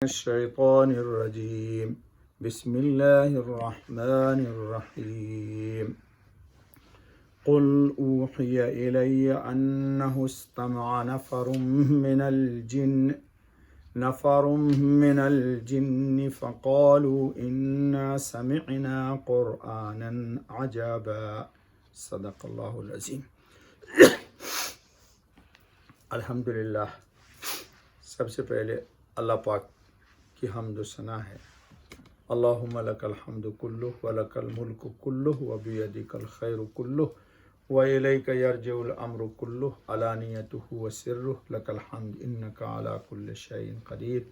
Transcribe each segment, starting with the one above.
الشيطان الرجيم بسم الله الرحمن الرحيم قل أوحي إلي أنه استمع نفر من الجن فقالوا إنا سمعنا قرآنا عجبا صدق الله العظيم. الحمدللہ، سب سے پہلے اللہ پاک کی حمد و ثنا ہے. اللہم لک الحمد کلہ ولک الملک کلہ وبیدک الخیر کلہ وإلیک یرجع الامر کلہ علانیتہ وسرہ لک الحمد انک علی کل شیء قدیر.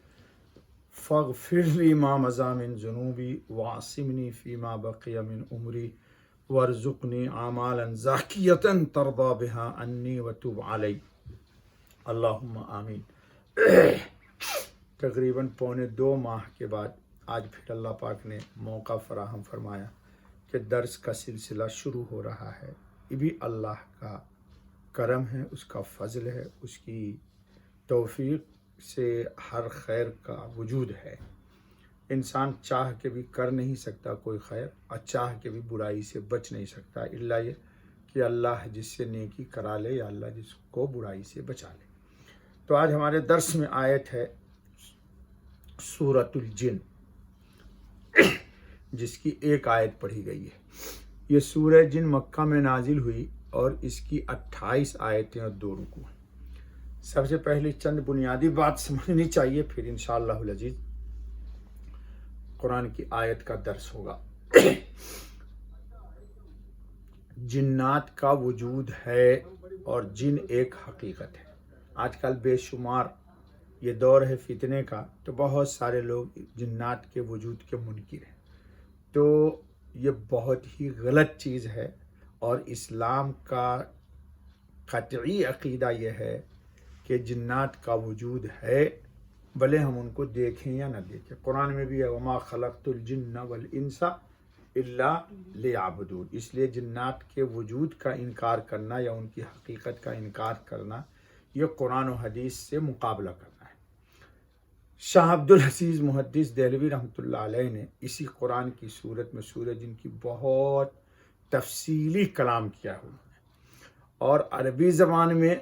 فاغفر لی ما مضی من ذنوبی وعصمنی فیما بقی من عمری وارزقنی اعمالا زاکیۃ ترضی بها عنی وتب علی. اللہم آمین. تقریباً 2.25 ماہ کے بعد آج پھر اللہ پاک نے موقع فراہم فرمایا کہ درس کا سلسلہ شروع ہو رہا ہے. یہ بھی اللہ کا کرم ہے، اس کا فضل ہے، اس کی توفیق سے ہر خیر کا وجود ہے. انسان چاہ کے بھی کر نہیں سکتا کوئی خیر، اور چاہ کے بھی برائی سے بچ نہیں سکتا، الا یہ کہ اللہ جس سے نیکی کرا لے یا اللہ جس کو برائی سے بچا لے. تو آج ہمارے درس میں آیت ہے سورۃ الجن، جس کی ایک آیت پڑھی گئی ہے. یہ سورہ جن مکہ میں نازل ہوئی اور اس کی 28 آیتیں اور 2 رکوع ہیں. سب سے پہلے چند بنیادی بات سمجھنی چاہیے، پھر انشاءاللہ العزیز قرآن کی آیت کا درس ہوگا. جنات کا وجود ہے اور جن ایک حقیقت ہے. آج کل بے شمار یہ دور ہے فتنے کا، تو بہت سارے لوگ جنات کے وجود کے منکر ہیں. تو یہ بہت ہی غلط چیز ہے، اور اسلام کا قطعی عقیدہ یہ ہے کہ جنات کا وجود ہے، بھلے ہم ان کو دیکھیں یا نہ دیکھیں. قرآن میں بھی ہے وَمَا خَلَقْتُ الْجِنَّ وَالْإِنسَ إِلَّا لِيَعْبُدُونِ. اس لیے جنات کے وجود کا انکار کرنا یا ان کی حقیقت کا انکار کرنا، یہ قرآن و حدیث سے مقابلہ کرنا ہے. شاہ عبدالعزیز محدث دہلوی رحمۃ اللہ علیہ نے اسی قرآن کی صورت میں سورہ جن کی بہت تفصیلی کلام کیا ہوا ہے، اور عربی زبان میں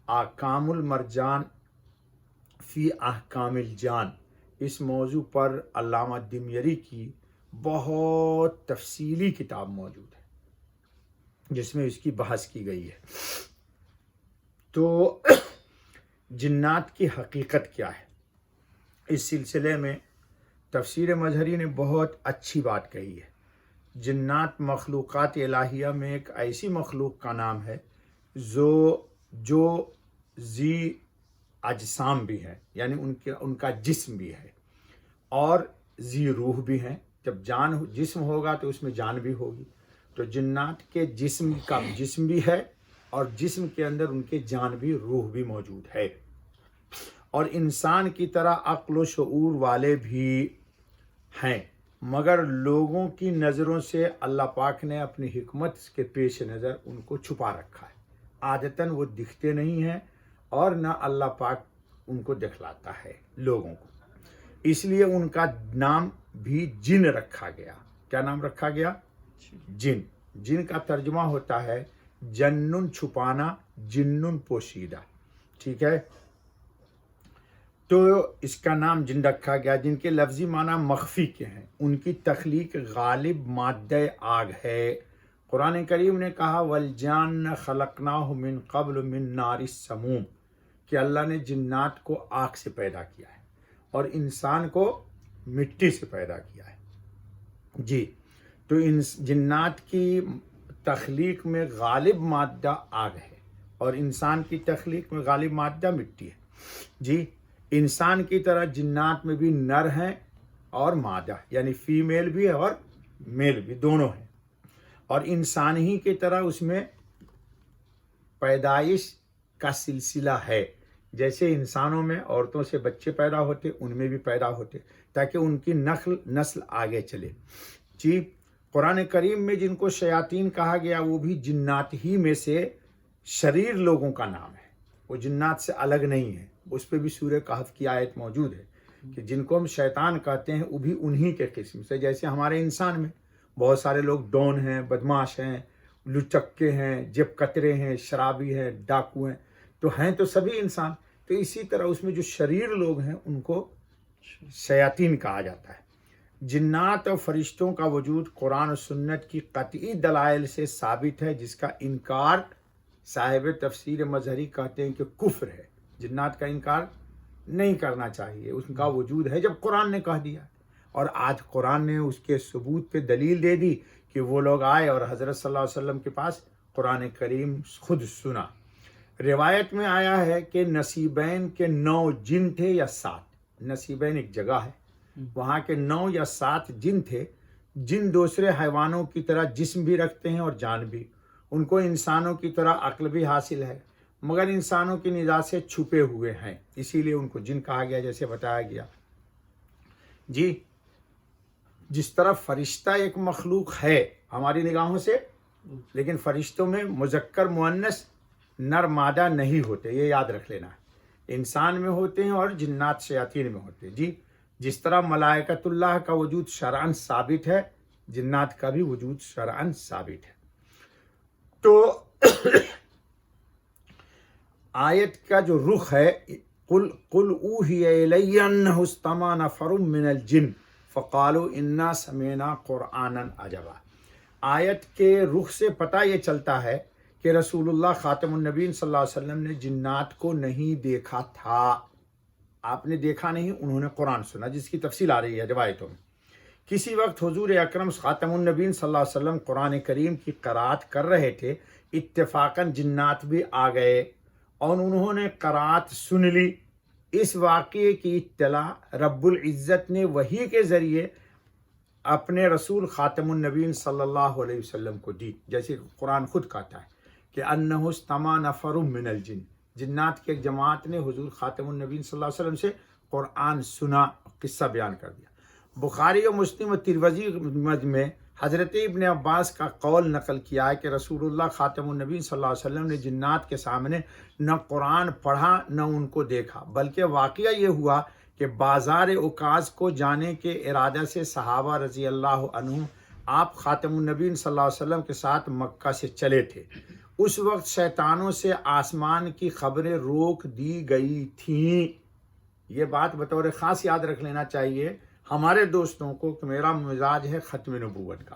احکام المرجان فی احکام الجان، اس موضوع پر علامہ دمیری کی بہت تفصیلی کتاب موجود ہے جس میں اس کی بحث کی گئی ہے. تو جنات کی حقیقت کیا ہے، اس سلسلے میں تفسیر مظہری نے بہت اچھی بات کہی ہے. جنات مخلوقات الہیہ میں ایک ایسی مخلوق کا نام ہے جو ذی اجسام بھی ہے، یعنی ان کا جسم بھی ہے، اور ذی روح بھی ہے. جب جسم ہوگا تو اس میں جان بھی ہوگی. تو جنات کے جسم بھی ہے، اور جسم کے اندر ان کے جان بھی، روح بھی موجود ہے. اور انسان کی طرح عقل و شعور والے بھی ہیں، مگر لوگوں کی نظروں سے اللہ پاک نے اپنی حکمت کے پیش نظر ان کو چھپا رکھا ہے. عادتاً وہ دکھتے نہیں ہیں، اور نہ اللہ پاک ان کو دکھلاتا ہے لوگوں کو. اس لیے ان کا نام بھی جن رکھا گیا. کیا نام رکھا گیا؟ جن. جن کا ترجمہ ہوتا ہے جنن چھپانا، جنن پوشیدہ. ٹھیک ہے، تو اس کا نام جن رکھا گیا، جن کے لفظی معنی مخفی کے ہیں. ان کی تخلیق غالب مادہ آگ ہے. قرآن کریم نے کہا والجان خلقناہ من قبل من نار السموم، کہ اللہ نے جنات کو آگ سے پیدا کیا ہے اور انسان کو مٹی سے پیدا کیا ہے. جی، تو ان جنات کی تخلیق میں غالب مادہ آگ ہے، اور انسان کی تخلیق میں غالب مادہ مٹی ہے. جی، انسان کی طرح جنات میں بھی نر ہیں اور مادہ، یعنی فیمیل بھی ہے اور میل بھی، دونوں ہیں. اور انسان ہی کی طرح اس میں پیدائش کا سلسلہ ہے. جیسے انسانوں میں عورتوں سے بچے پیدا ہوتے، ان میں بھی پیدا ہوتے، تاکہ ان کی نسل آگے چلے. جی، قرآن کریم میں جن کو شیاطین کہا گیا وہ بھی جنات ہی میں سے شریر لوگوں کا نام ہے. وہ جنات سے الگ نہیں ہے. اس پہ بھی سورہ کہف کی آیت موجود ہے کہ جن کو ہم شیطان کہتے ہیں وہ بھی انہی کے قسم سے، جیسے ہمارے انسان میں بہت سارے لوگ ڈون ہیں، بدماش ہیں، لچکے ہیں، جیب کترے ہیں، شرابی ہیں، ڈاکو ہیں، تو ہیں تو سبھی انسان. تو اسی طرح اس میں جو شریر لوگ ہیں ان کو شیاطین کہا جاتا ہے. جنات اور فرشتوں کا وجود قرآن و سنت کی قطعی دلائل سے ثابت ہے، جس کا انکار صاحب تفسیر مظہری کہتے ہیں کہ کفر ہے. جنات کا انکار نہیں کرنا چاہیے، اس کا وجود ہے جب قرآن نے کہہ دیا. اور آج قرآن نے اس کے ثبوت پہ دلیل دے دی کہ وہ لوگ آئے اور حضرت صلی اللہ علیہ وسلم کے پاس قرآن کریم خود سنا. روایت میں آیا ہے کہ نصیبین کے 9 جن تھے یا 7. نصیبین ایک جگہ ہے، وہاں کے 9 یا 7 جن تھے. جن دوسرے حیوانوں کی طرح جسم بھی رکھتے ہیں اور جان بھی. ان کو انسانوں کی طرح عقل بھی حاصل ہے، مگر انسانوں کی نظر سے چھپے ہوئے ہیں، اسی لیے ان کو جن کہا گیا جیسے بتایا گیا. جی جس طرح فرشتہ ایک مخلوق ہے ہماری نگاہوں سے، لیکن فرشتوں میں مذکر مؤنث نر مادہ نہیں ہوتے، یہ یاد رکھ لینا ہے. انسان میں ہوتے ہیں اور جنات شیاطین میں ہوتے ہیں. جی جس طرح ملائکۃ اللہ کا وجود شرعاً ثابت ہے، جنات کا بھی وجود شرعاً ثابت ہے. تو آیت کا جو رخ ہے، قل اوحی الی انہ استمع نفر من الجن فقالوا انا سمعنا قرآنا عجبا. آیت کے رخ سے پتہ یہ چلتا ہے کہ رسول اللہ خاتم النبیین صلی اللہ علیہ وسلم نے جنات کو نہیں دیکھا تھا. آپ نے دیکھا نہیں، انہوں نے قرآن سنا، جس کی تفصیل آ رہی ہے روایتوں میں. کسی وقت حضور اکرم خاتم النبیین صلی اللہ علیہ وسلم قرآن کریم کی قرات کر رہے تھے، اتفاقاً جنات بھی آ گئے اور انہوں نے قرات سن لی. اس واقعے کی اطلاع رب العزت نے وحی کے ذریعے اپنے رسول خاتم النبیین صلی اللہ علیہ وسلم کو دی، جیسے قرآن خود کہتا ہے کہ انہ استمع نفر من الجن. جنات کی ایک جماعت نے حضور خاتم النبیین صلی اللہ علیہ وسلم سے قرآن سنا، قصہ بیان کر دیا. بخاری و مسلم و ترمذی میں حضرت ابن عباس کا قول نقل کیا ہے کہ رسول اللہ خاتم النبیین صلی اللہ علیہ وسلم نے جنات کے سامنے نہ قرآن پڑھا نہ ان کو دیکھا، بلکہ واقعہ یہ ہوا کہ بازار عکاظ کو جانے کے ارادہ سے صحابہ رضی اللہ عنہ آپ خاتم النبیین صلی اللہ علیہ وسلم کے ساتھ مکہ سے چلے تھے. اس وقت شیطانوں سے آسمان کی خبریں روک دی گئی تھیں. یہ بات بطور خاص یاد رکھ لینا چاہیے ہمارے دوستوں کو کہ میرا مزاج ہے ختم نبوت کا.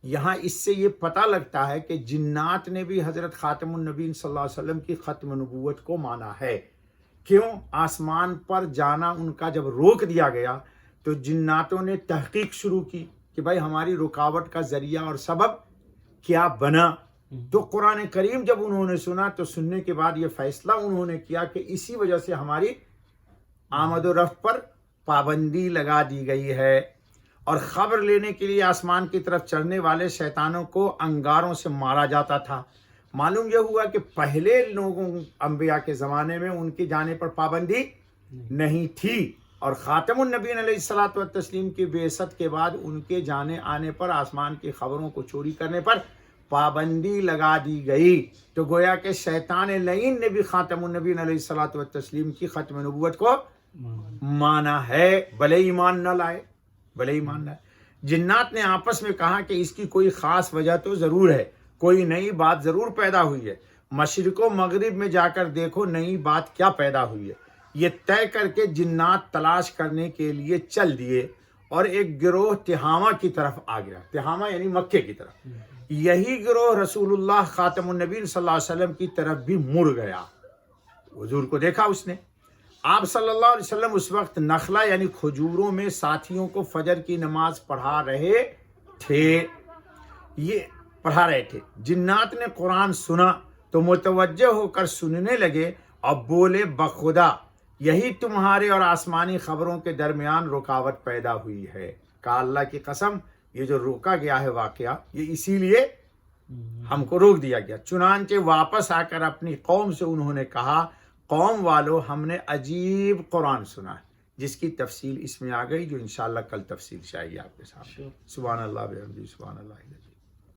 یہاں اس سے یہ پتہ لگتا ہے کہ جنات نے بھی حضرت خاتم النبیین صلی اللہ علیہ وسلم کی ختم نبوت کو مانا ہے. کیوں؟ آسمان پر جانا ان کا جب روک دیا گیا تو جناتوں نے تحقیق شروع کی کہ بھائی ہماری رکاوٹ کا ذریعہ اور سبب کیا بنا. تو قرآن کریم جب انہوں نے سنا تو سننے کے بعد یہ فیصلہ انہوں نے کیا کہ اسی وجہ سے ہماری آمد و رفت پر پابندی لگا دی گئی ہے. اور خبر لینے کے لیے آسمان کی طرف چڑھنے والے شیطانوں کو انگاروں سے مارا جاتا تھا. معلوم یہ ہوا کہ پہلے لوگوں انبیاء کے زمانے میں ان کی جانے پر پابندی نہیں تھی، اور خاتم النبیین علیہ الصلوۃ والتسلیم کی بعثت کے بعد ان کے جانے آنے پر آسمان کی خبروں کو چوری کرنے پر پابندی لگا دی گئی. تو گویا کہ شیطان لعین نے بھی خاتم النبیین علیہ الصلوۃ والتسلیم کی ختم نبوت کو مانا ہے، بھلے ایمان نہ لائے. جنات نے آپس میں کہا کہ اس کی کوئی خاص وجہ تو ضرور ہے، کوئی نئی بات ضرور پیدا ہوئی ہے. مشرق و مغرب میں جا کر دیکھو نئی بات کیا پیدا ہوئی ہے. یہ طے کر کے جنات تلاش کرنے کے لیے چل دیے اور ایک گروہ تہامہ کی طرف آ گیا. تہامہ یعنی مکے کی طرف. یہی گروہ رسول اللہ خاتم النبیین صلی اللہ علیہ وسلم کی طرف بھی مڑ گیا. حضور کو دیکھا اس نے. آپ صلی اللہ علیہ وسلم اس وقت نخلا یعنی کھجوروں میں ساتھیوں کو فجر کی نماز پڑھا رہے تھے. جنات نے قرآن سنا تو متوجہ ہو کر سننے لگے اور بولے بخدا یہی تمہارے اور آسمانی خبروں کے درمیان رکاوٹ پیدا ہوئی ہے. کہا اللہ کی قسم یہ جو روکا گیا ہے واقعہ یہ اسی لیے ہم کو روک دیا گیا. چنانچہ واپس آ کر اپنی قوم سے انہوں نے کہا قوم والو ہم نے عجیب قرآن سنا ہے، جس کی تفصیل اس میں آ گئی جو انشاءاللہ کل تفصیل سے آئے گی آپ کے سامنے. سبحان اللہ بحمدہ سبحان اللہ.